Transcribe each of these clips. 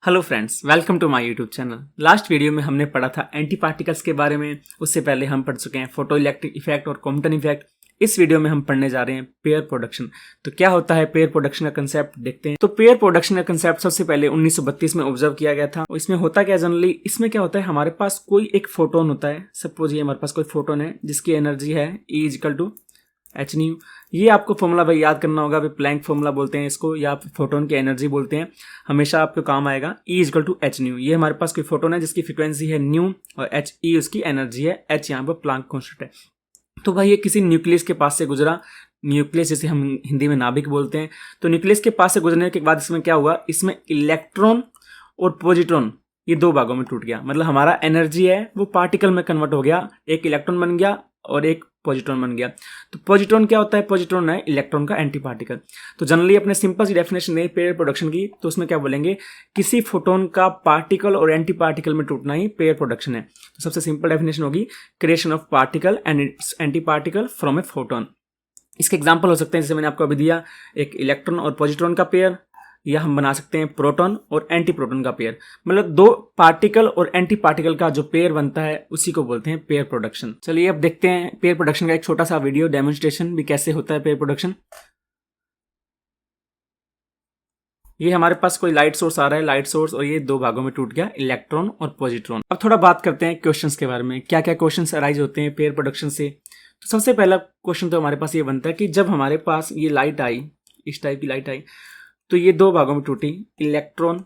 Hello friends, welcome to my YouTube channel. Last video में हमने पढ़ा था एंटी पार्टिकल्स के बारे में। उससे पहले हम पढ़ चुके हैं फोटो इलेक्ट्रिक इफेक्ट और कॉम्पटन इफेक्ट। इस वीडियो में हम पढ़ने जा रहे हैं पेयर प्रोडक्शन। तो क्या होता है पेयर प्रोडक्शन का कंसेप्ट, देखते हैं। तो पेयर प्रोडक्शन का कंसेप्ट सबसे पहले 1932 में ऑब्जर्व किया गया था। इसमें होता क्या जनरली, इसमें क्या होता है, हमारे पास कोई एक फोटोन होता है। सपोज ये हमारे पास कोई फोटोन है जिसकी एनर्जी है E=h²। ये आपको फॉर्मूला भाई याद करना होगा। भाई प्लैंक फॉर्मूला बोलते हैं इसको, या फोटोन की एनर्जी बोलते हैं। हमेशा आपको काम आएगा E=h²। ये हमारे पास कोई फोटोन है जिसकी फ्रीक्वेंसी है न्यू और E उसकी एनर्जी है, h यहाँ पर प्लैंक कॉन्स्टेंट है। तो भाई ये किसी न्यूक्लियस के पास से गुजरा। न्यूक्लियस जिसे हम हिंदी में नाभिक बोलते हैं। तो न्यूक्लियस के पास से गुजरने के बाद इसमें क्या हुआ, इसमें इलेक्ट्रॉन और पॉजिट्रॉन ये दो भागों में टूट गया। मतलब हमारा एनर्जी है वो पार्टिकल में कन्वर्ट हो गया। एक इलेक्ट्रॉन बन गया और एक पॉजिट्रॉन बन गया। तो पॉजिट्रॉन क्या होता है, पॉजिट्रॉन है इलेक्ट्रॉन का एंटी पार्टिकल। तो जनरली अपने सिंपल सी डेफिनेशन है पेयर प्रोडक्शन की, तो उसमें क्या बोलेंगे, किसी फोटोन का पार्टिकल और एंटी पार्टिकल में टूटना ही पेयर प्रोडक्शन है। तो सबसे सिंपल डेफिनेशन होगी creation of particle and it's anti particle from a photon. इसके एग्जाम्पल हो सकते हैं जैसे मैंने आपको अभी दिया, एक इलेक्ट्रॉन और पॉजिट्रॉन का पेयर, या हम बना सकते हैं प्रोटॉन और एंटी प्रोटॉन का पेयर। मतलब दो पार्टिकल और एंटी पार्टिकल का जो पेयर बनता है उसी को बोलते हैं पेयर प्रोडक्शन। चलिए अब देखते हैं पेयर प्रोडक्शन का एक छोटा सा वीडियो डेमोन्स्ट्रेशन भी कैसे होता है पेयर प्रोडक्शन। ये हमारे पास कोई लाइट सोर्स आ रहा है, लाइट सोर्स, और ये दो भागों में टूट गया, इलेक्ट्रॉन और पॉजिट्रॉन। अब थोड़ा बात करते हैं क्वेश्चंस के बारे में, क्या क्या क्वेश्चंस अराइज होते हैं पेयर प्रोडक्शन से। तो सबसे पहला क्वेश्चन तो हमारे पास ये बनता है कि जब हमारे पास ये लाइट आई, इस टाइप की लाइट आई, तो ये दो भागों में टूटी, इलेक्ट्रॉन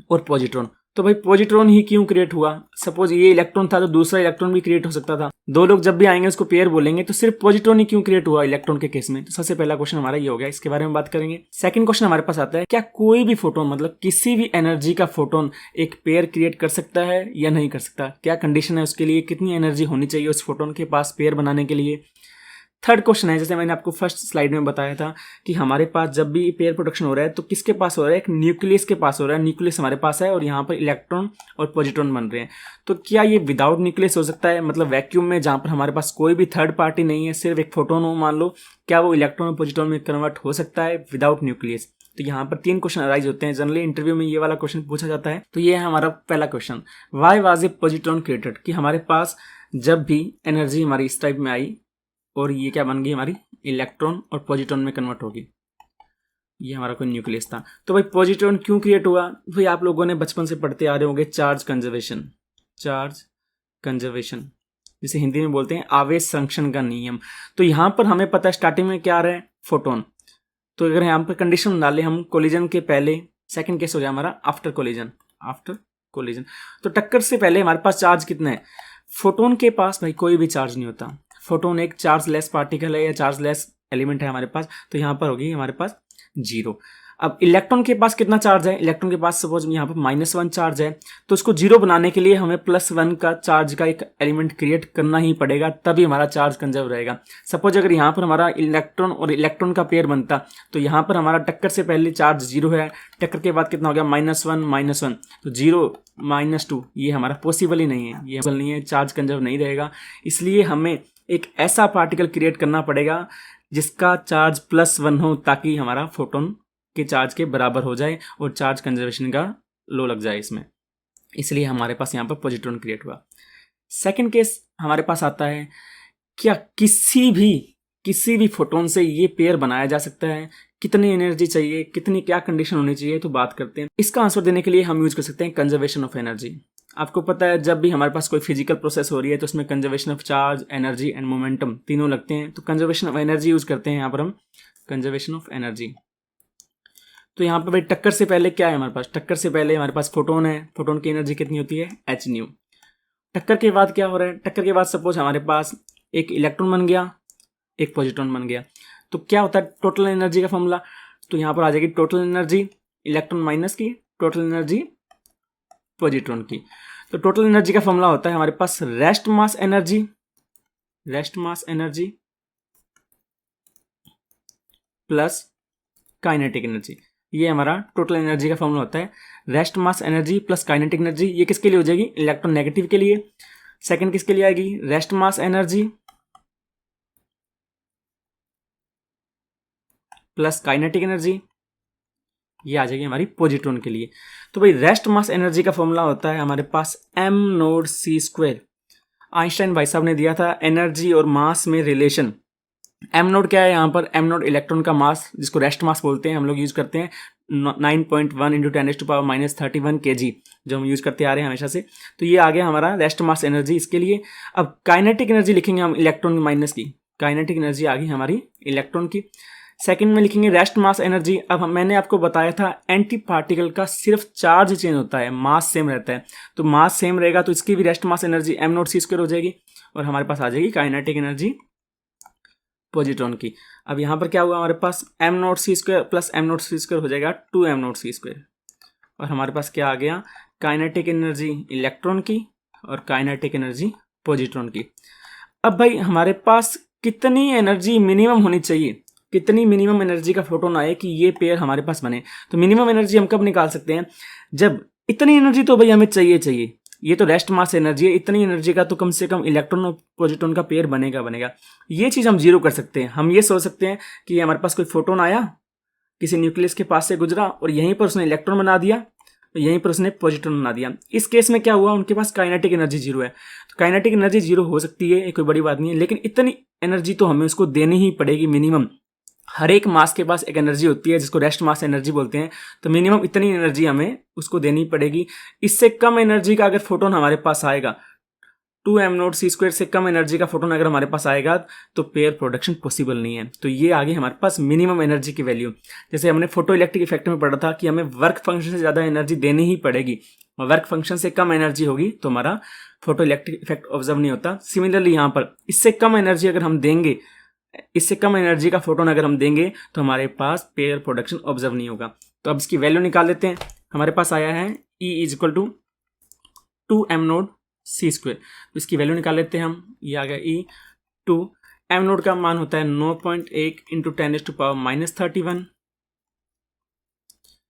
और पॉजिट्रॉन। तो भाई पॉजिट्रॉन ही क्यों क्रिएट हुआ। सपोज ये इलेक्ट्रॉन था तो दूसरा इलेक्ट्रॉन भी क्रिएट हो सकता था। दो लोग जब भी आएंगे उसको पेयर बोलेंगे, तो सिर्फ पॉजिट्रॉन ही क्यों क्रिएट हुआ इलेक्ट्रॉन के केस में। तो सबसे पहला क्वेश्चन हमारा ये हो गया, इसके बारे में बात करेंगे। सेकंड क्वेश्चन हमारे पास आता है, क्या कोई भी फोटोन, मतलब किसी भी एनर्जी का फोटोन एक पेयर क्रिएट कर सकता है या नहीं कर सकता। क्या कंडीशन है उसके लिए, कितनी एनर्जी होनी चाहिए उस फोटोन के पास पेयर बनाने के लिए। थर्ड क्वेश्चन है, जैसे मैंने आपको फर्स्ट स्लाइड में बताया था कि हमारे पास जब भी पेयर प्रोडक्शन हो रहा है तो किसके पास हो रहा है, एक न्यूक्लियस के पास हो रहा है। न्यूक्लियस हमारे पास है और यहाँ पर इलेक्ट्रॉन और पॉजिट्रॉन बन रहे हैं। तो क्या ये विदाउट न्यूक्लियस हो सकता है, मतलब वैक्यूम में जहाँ पर हमारे पास कोई भी थर्ड पार्टी नहीं है, सिर्फ एक फोटोन हो मान लो, क्या वो इलेक्ट्रॉन और पॉजिट्रॉन में कन्वर्ट हो सकता है विदाउट न्यूक्लियस। तो यहाँ पर तीन क्वेश्चन अराइज होते हैं। जनरली इंटरव्यू में ये वाला क्वेश्चन पूछा जाता है। तो ये है हमारा पहला question, why was a positron created. कि हमारे पास जब भी एनर्जी हमारी इस टाइप में आई और ये क्या बन गई, हमारी इलेक्ट्रॉन और पॉजिट्रॉन में कन्वर्ट होगी, ये हमारा कोई न्यूक्लियस था। तो भाई पॉजिट्रॉन क्यों क्रिएट हुआ, भाई आप लोगों ने बचपन से पढ़ते आ रहे होंगे चार्ज कंजर्वेशन। चार्ज कंजर्वेशन जिसे हिंदी में बोलते हैं आवेश संरक्षण का नियम। तो यहाँ पर हमें पता है स्टार्टिंग में क्या आ रहा है, फोटोन। तो अगर यहाँ पर कंडीशन डालें हम, कोलिजन के पहले, सेकंड केस हो गया हमारा आफ्टर कोलिजन। आफ्टर कोलिजन तो टक्कर से पहले हमारे पास चार्ज कितना है, फोटोन के पास भाई कोई भी चार्ज नहीं होता। फोटोन एक चार्जलेस पार्टिकल है या चार्जलेस एलिमेंट है हमारे पास, तो यहाँ पर होगी हमारे पास जीरो। अब इलेक्ट्रॉन के पास कितना चार्ज है, इलेक्ट्रॉन के पास सपोज यहाँ पर -1 चार्ज है, तो उसको जीरो बनाने के लिए हमें +1 का चार्ज का एक एलिमेंट क्रिएट करना ही पड़ेगा, तभी हमारा चार्ज कंजर्व रहेगा। सपोज अगर यहाँ पर हमारा इलेक्ट्रॉन और इलेक्ट्रॉन का पेयर बनता, तो यहाँ पर हमारा टक्कर से पहले चार्ज जीरो है, टक्कर के बाद कितना हो गया -1 तो 0 -2, ये हमारा पॉसिबल ही नहीं है, ये पॉसिबल नहीं है, चार्ज कंजर्व नहीं रहेगा। इसलिए हमें एक ऐसा पार्टिकल क्रिएट करना पड़ेगा जिसका चार्ज +1 हो, ताकि हमारा फोटोन के चार्ज के बराबर हो जाए और चार्ज कंजर्वेशन का लो लग जाए इसमें। इसलिए हमारे पास यहाँ पर पॉजिट्रॉन क्रिएट हुआ। सेकंड केस हमारे पास आता है, क्या किसी भी फोटोन से ये पेयर बनाया जा सकता है, कितनी एनर्जी चाहिए, कितनी क्या कंडीशन होनी चाहिए। तो बात करते हैं, इसका आंसर देने के लिए हम यूज कर सकते हैं कंजर्वेशन ऑफ एनर्जी। आपको पता है जब भी हमारे पास कोई फिजिकल प्रोसेस हो रही है तो उसमें conservation of charge, energy and momentum तीनों लगते हैं। तो कंजर्वेशन ऑफ एनर्जी यूज करते हैं यहाँ पर हम, कंजर्वेशन ऑफ एनर्जी। तो यहाँ पर भाई टक्कर से पहले क्या है हमारे पास, टक्कर से पहले हमारे पास फोटोन है, फोटोन की एनर्जी कितनी होती है, h²। टक्कर के बाद क्या हो रहा है, टक्कर के बाद सपोज हमारे पास एक इलेक्ट्रॉन बन गया, एक पॉजिट्रॉन बन गया, तो क्या होता है टोटल एनर्जी का फॉर्मूला। तो यहाँ पर आ जाएगी टोटल एनर्जी इलेक्ट्रॉन माइनस की टोटल एनर्जी पॉजिट्रॉन की। तो टोटल एनर्जी का फॉर्मूला होता है हमारे पास rest mass energy plus kinetic energy. ये हमारा टोटल एनर्जी का फॉर्मूला होता है, rest mass energy plus kinetic energy. ये किसके लिए हो जाएगी, इलेक्ट्रॉन नेगेटिव के लिए। सेकंड किसके लिए आएगी, rest mass energy plus kinetic energy. ये आ जाएगी हमारी पॉजिट्रॉन के लिए। तो भाई रेस्ट मास एनर्जी का फॉर्मूला होता है हमारे पास m0c²। आइंस्टाइन भाई साहब ने दिया था एनर्जी और मास में रिलेशन। m0 क्या है यहाँ पर, m0 इलेक्ट्रॉन का मास, जिसको रेस्ट मास बोलते हैं, हम लोग यूज करते हैं 9.1 इंटू 10⁻³ kg, जो हम यूज करते आ रहे हैं हमेशा से। तो ये आ गया हमारा रेस्ट मास एनर्जी इसके लिए। अब काइनेटिक एनर्जी लिखेंगे हम इलेक्ट्रॉन माइनस की, काइनेटिक एनर्जी आ गई हमारी इलेक्ट्रॉन की। सेकंड में लिखेंगे रेस्ट मास एनर्जी। अब मैंने आपको बताया था एंटी पार्टिकल का सिर्फ चार्ज चेंज होता है, मास सेम रहता है। तो मास सेम रहेगा तो इसकी भी रेस्ट मास एनर्जी m0c² हो जाएगी और हमारे पास आ जाएगी काइनेटिक एनर्जी पॉजिट्रॉन की। अब यहाँ पर क्या हुआ हमारे पास m0c² प्लस m0c² हो जाएगा 2m0c²। और हमारे पास क्या आ गया, काइनेटिक एनर्जी इलेक्ट्रॉन की और काइनेटिक एनर्जी पॉजिट्रॉन की। अब भाई हमारे पास कितनी एनर्जी मिनिमम होनी चाहिए, कितनी मिनिमम एनर्जी का फोटोन आए कि ये पेयर हमारे पास बने। तो मिनिमम एनर्जी हम कब निकाल सकते हैं, जब इतनी एनर्जी तो भाई हमें चाहिए, ये तो रेस्ट मास एनर्जी है, इतनी एनर्जी का तो कम से कम इलेक्ट्रॉन और पॉजिट्रॉन का पेयर बनेगा। ये चीज़ हम जीरो कर सकते हैं। हम ये सोच सकते हैं कि हमारे पास कोई फोटोन आया, किसी न्यूक्लियस के पास से गुजरा और यहीं पर उसने इलेक्ट्रॉन बना दिया, यहीं पर उसने पॉजिट्रॉन बना दिया। इस केस में क्या हुआ, उनके पास काइनेटिक एनर्जी जीरो है। तो काइनेटिक एनर्जी जीरो हो सकती है, कोई बड़ी बात नहीं है, लेकिन इतनी एनर्जी तो हमें उसको देनी ही पड़ेगी मिनिमम। हर एक मास के पास एक एनर्जी होती है जिसको रेस्ट मास एनर्जी बोलते हैं। तो मिनिमम इतनी एनर्जी हमें उसको देनी पड़ेगी। इससे कम एनर्जी का अगर फोटोन हमारे पास आएगा, 2m0c² से कम एनर्जी का फोटोन अगर हमारे पास आएगा तो पेयर प्रोडक्शन पॉसिबल नहीं है। तो ये आगे हमारे पास मिनिमम एनर्जी की वैल्यू, जैसे हमने फोटो इलेक्ट्रिक इफेक्ट में पढ़ा था कि हमें वर्क फंक्शन से ज़्यादा एनर्जी देनी ही पड़ेगी और वर्क फंक्शन से कम एनर्जी होगी तो हमारा फोटो इलेक्ट्रिक इफेक्ट ऑब्जर्व नहीं होता। सिमिलरली यहाँ पर इससे कम एनर्जी अगर हम देंगे, इससे कम एनर्जी का फोटोन अगर हम देंगे तो हमारे पास पेयर प्रोडक्शन ऑब्जर्व नहीं होगा। तो अब इसकी वैल्यू निकाल लेते हैं। हमारे पास आया है E = 2m0c²। तो इसकी वैल्यू निकाल लेते हैं हम। ये आ गया E। 2m0 का मान होता है 9.1 इंटू 10⁻³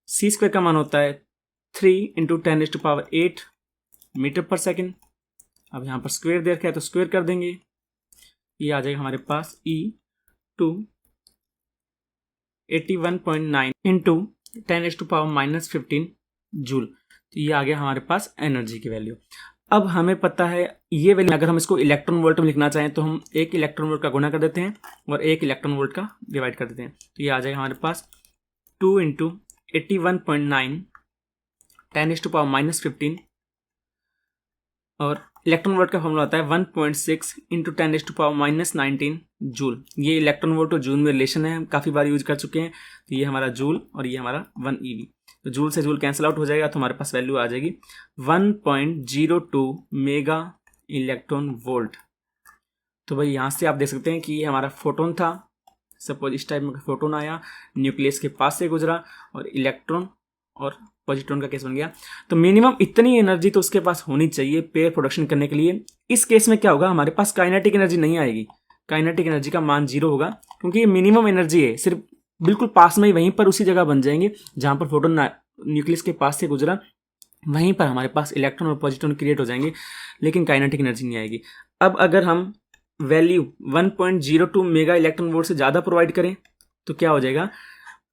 c² का मान होता है 3 इंटू 10⁸ मीटर पर सेकेंड। अब यहाँ पर स्क्वेयर दे रखा है तो स्क्वेयर कर देंगे। ये आ जाएगा हमारे पास E टू 81.9 इंटू 10⁻⁻15 जूल। तो ये आ गया हमारे पास एनर्जी की वैल्यू। अब हमें पता है ये वैल्यू, अगर हम इसको इलेक्ट्रॉन वोल्ट में लिखना चाहें तो हम 1 इलेक्ट्रॉन वोल्ट का गुणा कर देते हैं और 1 इलेक्ट्रॉन वोल्ट का डिवाइड कर देते हैं। तो ये आ जाएगा हमारे पास 2 इंटू 81.9 10⁻⁻15 और इलेक्ट्रॉन वोल्ट का फॉर्मूला होता है 1.6 इंटू 10⁻⁻19 जूल। ये इलेक्ट्रॉन वोल्ट और जूल में रिलेशन है, हम काफ़ी बार यूज कर चुके हैं। तो ये हमारा जूल और ये हमारा 1 eV। तो जूल से जूल कैंसिल आउट हो जाएगा तो हमारे पास वैल्यू आ जाएगी 1.02 मेगा इलेक्ट्रॉन वोल्ट। तो भाई यहाँ से आप देख सकते हैं कि ये हमारा फोटोन था। सपोज इस टाइप में फोटोन आया, न्यूक्लियस के पास से गुजरा और इलेक्ट्रॉन और पॉजिट्रॉन का केस बन गया। तो मिनिमम इतनी एनर्जी तो उसके पास होनी चाहिए पेयर प्रोडक्शन करने के लिए। इस केस में क्या होगा, हमारे पास काइनेटिक एनर्जी नहीं आएगी, काइनेटिक एनर्जी का मान जीरो होगा क्योंकि ये मिनिमम एनर्जी है। सिर्फ बिल्कुल पास में ही, वहीं पर उसी जगह बन जाएंगे जहां पर फोटोन न्यूक्लियस के पास से गुजरा, वहीं पर हमारे पास इलेक्ट्रॉन और पॉजिट्रॉन क्रिएट हो जाएंगे, लेकिन काइनेटिक एनर्जी नहीं आएगी। अब अगर हम वैल्यू 1.02 मेगा इलेक्ट्रॉन वोल्ट से ज़्यादा प्रोवाइड करें तो क्या हो जाएगा,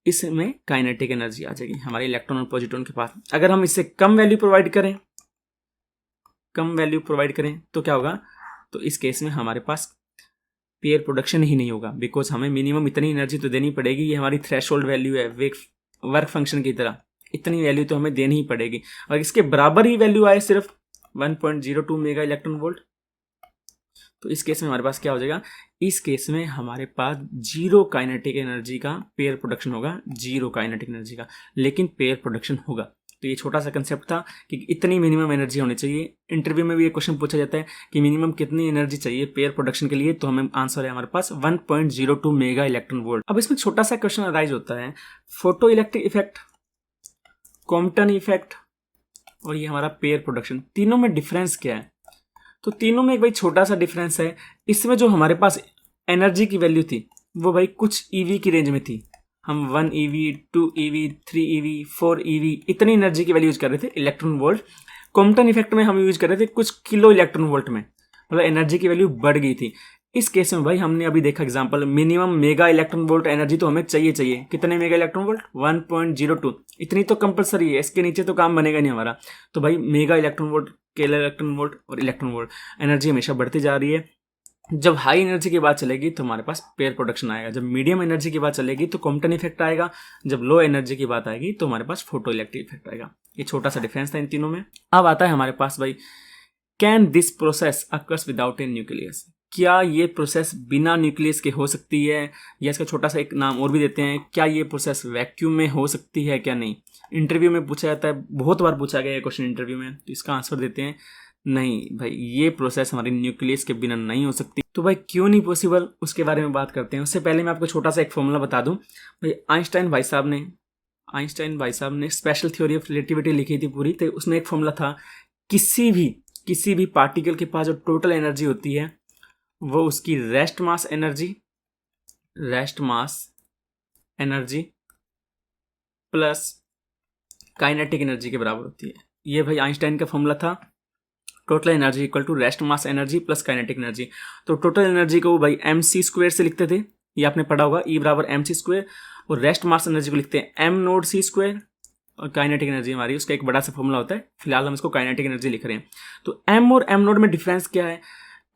इसमें काइनेटिक एनर्जी आ जाएगी हमारे इलेक्ट्रॉन और पॉजिट्रॉन के पास। अगर हम इससे कम वैल्यू प्रोवाइड करें तो क्या होगा, तो इस केस में हमारे पास पेयर प्रोडक्शन ही नहीं होगा, बिकॉज हमें मिनिमम इतनी एनर्जी तो देनी पड़ेगी। ये हमारी थ्रेशोल्ड वैल्यू है वर्क फंक्शन की तरह, इतनी वैल्यू तो हमें देनी ही पड़ेगी। और इसके बराबर ही वैल्यू आए सिर्फ 1.02 मेगा इलेक्ट्रॉन वोल्ट, तो इस केस में हमारे पास क्या हो जाएगा, इस केस में हमारे पास जीरो काइनेटिक एनर्जी का पेयर प्रोडक्शन होगा, जीरो काइनेटिक एनर्जी का, लेकिन पेयर प्रोडक्शन होगा। तो ये छोटा सा कंसेप्ट था कि इतनी मिनिमम एनर्जी होनी चाहिए। इंटरव्यू में भी ये क्वेश्चन पूछा जाता है कि मिनिमम कितनी एनर्जी चाहिए पेयर प्रोडक्शन के लिए, तो हमें आंसर है हमारे पास 1.02 मेगा इलेक्ट्रॉन वोल्ट। अब इसमें छोटा सा क्वेश्चन अराइज होता है, photo electric effect, Compton effect और ये हमारा पेयर प्रोडक्शन, तीनों में डिफरेंस क्या है। तो तीनों में एक भाई छोटा सा डिफरेंस है। इसमें जो हमारे पास एनर्जी की वैल्यू थी वो भाई कुछ ईवी की रेंज में थी। हम 1 EV, 2 EV, 3 EV, 4 EV इतनी एनर्जी की वैल्यू यूज कर रहे थे इलेक्ट्रॉन वोल्ट। कॉम्पटन इफेक्ट में हम यूज कर रहे थे कुछ किलो इलेक्ट्रॉन वोल्ट में, मतलब एनर्जी की वैल्यू बढ़ गई थी। इस केस में भाई हमने अभी देखा example, minimum mega electron volt energy तो हमें चाहिए। कितने मेगा इलेक्ट्रॉन वोल्ट? 1.02। इतनी तो कंपलसरी है, इसके नीचे तो काम बनेगा नहीं हमारा। तो भाई मेगा इलेक्ट्रॉन वोल्ट, केवल इलेक्ट्रॉन वोल्ट और इलेक्ट्रॉन वोल्ट एनर्जी हमेशा बढ़ती जा रही है। जब हाई एनर्जी की बात चलेगी तो हमारे पास पेयर प्रोडक्शन आएगा, जब मीडियम एनर्जी की बात चलेगी तो कॉम्पटन इफेक्ट आएगा, जब लो एनर्जी की बात आएगी तो हमारे पास फोटो इलेक्ट्रिक इफेक्ट आएगा। ये छोटा सा डिफरेंस था इन तीनों में। अब आता है हमारे पास भाई, can this process occurs without A nucleus? क्या ये प्रोसेस बिना न्यूक्लियस के हो सकती है, या इसका छोटा सा एक नाम और भी देते हैं, क्या ये प्रोसेस वैक्यूम में हो सकती है क्या नहीं? इंटरव्यू में पूछा जाता है, बहुत बार पूछा गया है क्वेश्चन इंटरव्यू में, तो इसका आंसर देते हैं नहीं भाई, ये प्रोसेस हमारी न्यूक्लियस के बिना नहीं हो सकती। तो भाई क्यों नहीं पॉसिबल, उसके बारे में बात करते हैं। उससे पहले मैं आपको छोटा सा एक फॉर्मूला बता दूं भाई। आइंस्टाइन भाई साहब ने स्पेशल थ्योरी ऑफ रिलेटिविटी लिखी थी पूरी, तो उसमें एक फॉर्मूला था, किसी भी पार्टिकल के पास जो टोटल एनर्जी होती है वो उसकी rest mass energy plus kinetic energy के बराबर होती है। ये भाई आइंस्टाइन का फॉर्मूला था, total energy equal to rest mass energy plus kinetic energy. तो टोटल एनर्जी को भाई mc² से लिखते थे, ये आपने पढ़ा होगा, E बराबर mc², और रेस्ट मास एनर्जी को लिखते हैं m0c², और काइनेटिक एनर्जी हमारी उसका एक बड़ा सा फॉर्मूला होता है, फिलहाल हम इसको काइनेटिक एनर्जी लिख रहे हैं। तो m और m0 में डिफरेंस क्या है?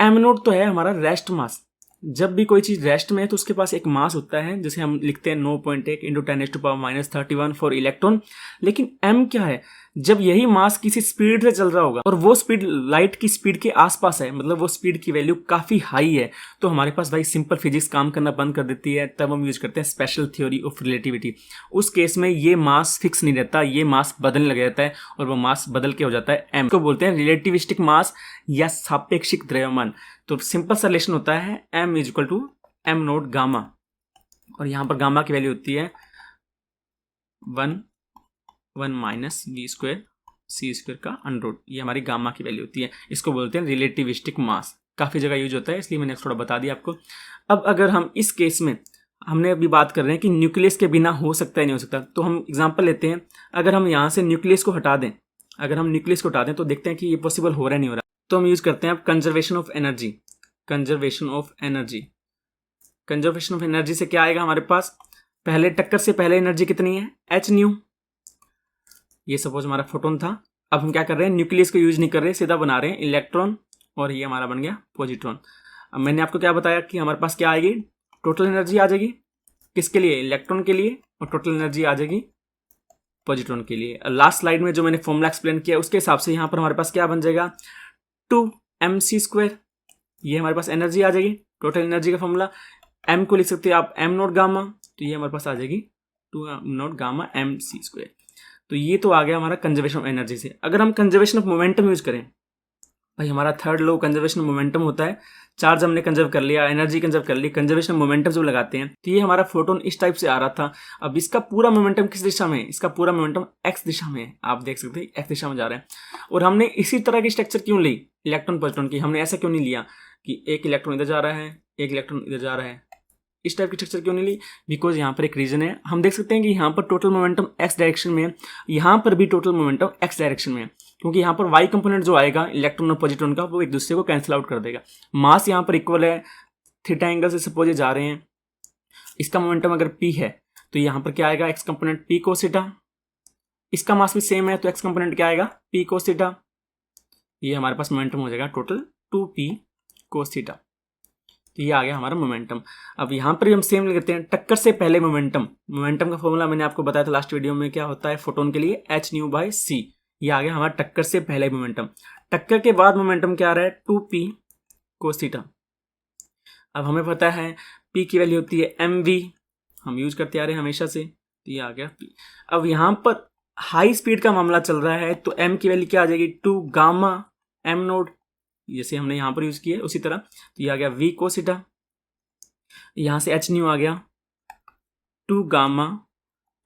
m0 तो है हमारा रेस्ट मास, जब भी कोई चीज रेस्ट में है तो उसके पास एक मास होता है, जैसे हम लिखते हैं 9.1 इंटू 10⁻⁻31 फॉर इलेक्ट्रॉन। लेकिन m क्या है? जब यही मास किसी स्पीड से चल रहा होगा और वो स्पीड लाइट की स्पीड के आसपास है, मतलब वो स्पीड की वैल्यू काफी हाई है, तो हमारे पास भाई सिंपल फिजिक्स काम करना बंद कर देती है। तब हम यूज करते हैं स्पेशल थ्योरी ऑफ रिलेटिविटी। उस केस में ये मास फिक्स नहीं रहता, ये मास बदलने लग जाता है, और वो मास बदल के हो जाता है m को बोलते हैं रिलेटिविस्टिक मास या सापेक्षिक द्रव्यमान। तो सिंपल सा रिलेशन होता है m is equal to m0 gamma, और यहाँ पर गामा की वैल्यू होती है 1 माइनस v² c² का अंडररूट, ये हमारी गामा की वैल्यू होती है। इसको बोलते हैं रिलेटिविस्टिक मास, काफ़ी जगह यूज होता है, इसलिए मैंने थोड़ा बता दिया आपको। अब अगर हम इस केस में, हमने अभी बात कर रहे हैं कि न्यूक्लियस के बिना हो सकता है नहीं हो सकता, तो हम एग्जांपल लेते हैं। अगर हम यहाँ से न्यूक्लियस को हटा दें, तो देखते हैं कि ये पॉसिबल हो रहा है नहीं हो रहा। तो हम यूज करते हैं अब कंजर्वेशन ऑफ एनर्जी से क्या आएगा हमारे पास? पहले टक्कर से पहले एनर्जी कितनी है? h new. ये सपोज हमारा फोटोन था। अब हम क्या कर रहे हैं? न्यूक्लियस को यूज नहीं कर रहे, सीधा बना रहे हैं इलेक्ट्रॉन, और ये हमारा बन गया पॉजिट्रॉन। अब मैंने आपको क्या बताया कि हमारे पास क्या आएगी? टोटल एनर्जी आ जाएगी, किसके लिए? इलेक्ट्रॉन के लिए, और टोटल एनर्जी आ जाएगी पॉजिट्रॉन के लिए। लास्ट स्लाइड में जो मैंने फॉर्मूला एक्सप्लेन किया उसके हिसाब से यहाँ पर हमारे पास क्या बन जाएगा? 2mc²। ये हमारे पास एनर्जी आ जाएगी, टोटल एनर्जी का फॉर्मूला। m को लिख सकते हैं आप m0 गामा, तो ये हमारे पास आ जाएगी 2m0 गामा mc²। तो ये तो आ गया हमारा कंजर्वेशन ऑफ एनर्जी से। अगर हम कंजर्वेशन ऑफ मोमेंटम यूज करें, भाई हमारा third law conservation of momentum होता है, चार्ज हमने कंजर्व कर लिया, एनर्जी कंजर्व कर ली, कंजर्वेशन ऑफ मोमेंटम जब लगाते हैं, तो ये हमारा फोटोन इस टाइप से आ रहा था। अब इसका पूरा मोमेंटम किस दिशा में है? इसका पूरा मोमेंटम एक्स दिशा में है, आप देख सकते हैं एक्स दिशा में जा रहे हैं। और हमने इसी तरह की स्ट्रक्चर क्यों ली इलेक्ट्रॉन प्रोटॉन की? हमने ऐसा क्यों नहीं लिया कि एक इलेक्ट्रॉन इधर जा रहा है, एक इलेक्ट्रॉन इधर जा रहा है, इस टाइप की स्ट्रक्चर क्यों नहीं ली? बिकॉज यहाँ पर एक रीजन है, हम देख सकते हैं कि यहाँ पर टोटल मोमेंटम एक्स डायरेक्शन में है, यहाँ पर भी टोटल मोमेंटम एक्स डायरेक्शन में है, क्योंकि यहाँ पर वाई कंपोनेंट जो आएगा इलेक्ट्रॉन और पॉजिट्रॉन का, वो एक दूसरे को कैंसिल आउट कर देगा। मास यहाँ पर इक्वल है, थीटा एंगल से सपोज ये जा रहे हैं, इसका मोमेंटम अगर p है तो यहाँ पर क्या आएगा? X component p cos theta. इसका मास भी सेम है तो एक्स कंपोनेंट क्या आएगा? p cos theta. ये हमारे पास मोमेंटम हो जाएगा टोटल 2p cos थीटा। तो ये आ गया हमारा मोमेंटम। अब यहाँ पर भी हम सेम लेते हैं, टक्कर से पहले मोमेंटम का फॉर्मूला मैंने आपको बताया था लास्ट वीडियो में, क्या होता है फोटोन के लिए? h nu by c। ये आ गया हमारा टक्कर से पहले मोमेंटम। टक्कर के बाद मोमेंटम क्या आ रहा है? 2p cos theta. अब हमें पता है p की वैल्यू होती है mv, हम यूज करते आ रहे हैं हमेशा से, तो ये आ गया p। अब यहाँ पर हाई स्पीड का मामला चल रहा है, तो m की वैल्यू क्या आ जाएगी? 2 गामा m0, जैसे हमने यहाँ पर यूज किया उसी तरह। तो ये आ गया v cos थीटा, यहाँ से h न्यू आ गया 2 gamma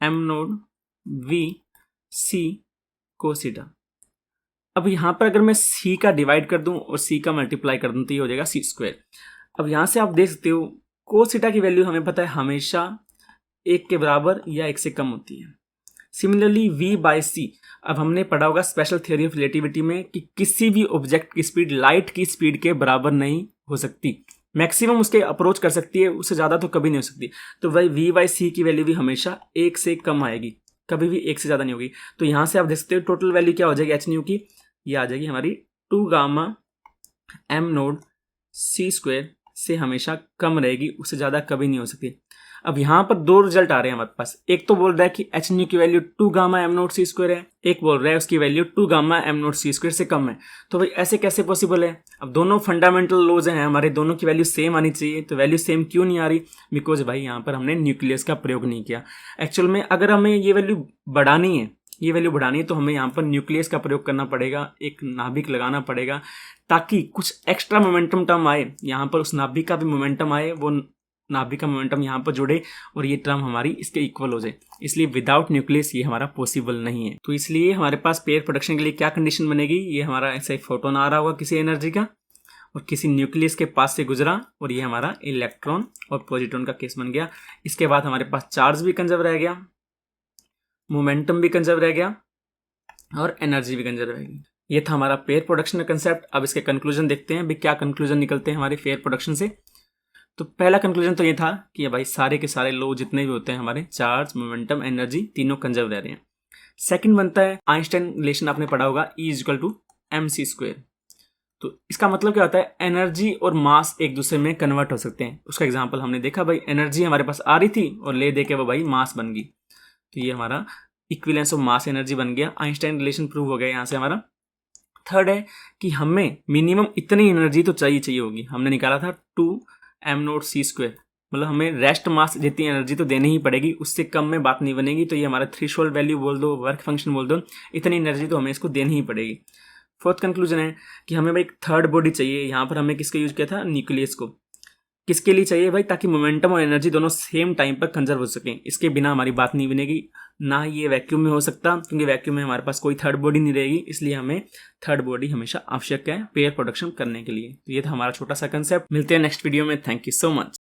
m0 v c cos theta. अब यहाँ पर अगर मैं c का डिवाइड कर दूं और c का मल्टीप्लाई कर दूं तो ये हो जाएगा c²। अब यहाँ से आप देख सकते हो cos थीटा की वैल्यू हमें पता है हमेशा 1 के बराबर या 1 से कम होती है। सिमिलरली v बाय c, अब हमने पढ़ा होगा स्पेशल थ्योरी ऑफ रिलेटिविटी में कि किसी भी ऑब्जेक्ट की स्पीड लाइट की स्पीड के बराबर नहीं हो सकती। मैक्सिमम उसके अप्रोच कर सकती है, उससे ज़्यादा तो कभी नहीं हो सकती। तो वही V/C की वैल्यू भी हमेशा 1 से कम आएगी, कभी भी 1 से ज़्यादा नहीं होगी। तो यहाँ से आप देख सकते हो टोटल वैल्यू क्या हो जाएगी एच न्यू की, ये आ जाएगी हमारी 2 गामा m नोड C² से हमेशा कम रहेगी, उससे ज़्यादा कभी नहीं हो सकती। अब यहाँ पर दो रिजल्ट आ रहे हैं हमारे पास, एक तो बोल रहा है कि एच न्यू की value 2 gamma m node C² है, एक बोल रहा है उसकी value 2 gamma m node C² से कम है। तो भाई ऐसे कैसे पॉसिबल है? अब दोनों फंडामेंटल लॉज हैं हमारे, दोनों की वैल्यू सेम आनी चाहिए। तो वैल्यू सेम क्यों नहीं आ रही? बिकॉज भाई यहाँ पर हमने न्यूक्लियस का प्रयोग नहीं किया। एक्चुअल में अगर हमें ये वैल्यू बढ़ानी है, ये वैल्यू बढ़ानी है, तो हमें यहाँ पर न्यूक्लियस का प्रयोग करना पड़ेगा, एक नाभिक लगाना पड़ेगा, ताकि कुछ एक्स्ट्रा मोमेंटम टर्म आए, यहाँ पर उस नाभिक का भी मोमेंटम आए, वो नाभिक का मोमेंटम यहाँ पर जुड़े और ये टर्म हमारी इसके इक्वल हो जाए। इसलिए विदाउट न्यूक्लियस ये हमारा पॉसिबल नहीं है। तो इसलिए हमारे पास पेयर प्रोडक्शन के लिए क्या कंडीशन बनेगी? ये हमारा ऐसा फोटोन आ रहा होगा किसी एनर्जी का और किसी न्यूक्लियस के पास से गुजरा, और ये हमारा इलेक्ट्रॉन और पॉजिट्रॉन का केस बन गया। इसके बाद हमारे पास चार्ज भी कंजर्व रह गया, मोमेंटम भी कंजर्व रह गया और एनर्जी भी कंजर्व रहेगी। ये था हमारा पेयर प्रोडक्शन का कंसेप्ट। अब इसके कंक्लूजन देखते हैं, भी क्या कंक्लूजन निकलते हैं हमारे पेयर प्रोडक्शन से। तो पहला कंक्लूजन तो ये था कि भाई सारे के सारे लो जितने भी होते हैं हमारे, चार्ज, मोमेंटम, एनर्जी, तीनों कंजर्व रह रहे हैं। सेकंड बनता है आइंस्टाइन रिलेशन, आपने पढ़ा होगा, E=mc²। तो इसका मतलब क्या होता है? एनर्जी और मास एक दूसरे में कन्वर्ट हो सकते हैं। उसका एग्जाम्पल हमने देखा, भाई एनर्जी हमारे पास आ रही थी और ले दे के वो भाई मास बन गई। तो ये हमारा इक्विवेलेंस ऑफ मास एनर्जी बन गया, आइंस्टाइन रिलेशन प्रूव हो गया यहाँ से हमारा। थर्ड है कि हमें मिनिमम इतनी एनर्जी तो चाहिए होगी, हमने निकाला था 2 m नोड C², मतलब हमें रेस्ट मास जितनी एनर्जी तो देनी ही पड़ेगी, उससे कम में बात नहीं बनेगी। तो ये हमारा थ्रेशोल्ड वैल्यू बोल दो, वर्क फंक्शन बोल दो, इतनी एनर्जी तो हमें इसको देनी ही पड़ेगी। फोर्थ कंक्लूजन है कि हमें भाई एक थर्ड बॉडी चाहिए। यहाँ पर हमें किसका यूज किया था? न्यूक्लियस को। किसके लिए चाहिए भाई? ताकि मोमेंटम और एनर्जी दोनों सेम टाइम पर कंजर्व हो सकें। इसके बिना हमारी बात नहीं बनेगी, ना ये वैक्यूम में हो सकता, क्योंकि वैक्यूम में हमारे पास कोई थर्ड बॉडी नहीं रहेगी। इसलिए हमें थर्ड बॉडी हमेशा आवश्यक है पेयर प्रोडक्शन करने के लिए। तो ये था हमारा छोटा सा कंसेप्ट। मिलते हैं नेक्स्ट वीडियो में। Thank you so much.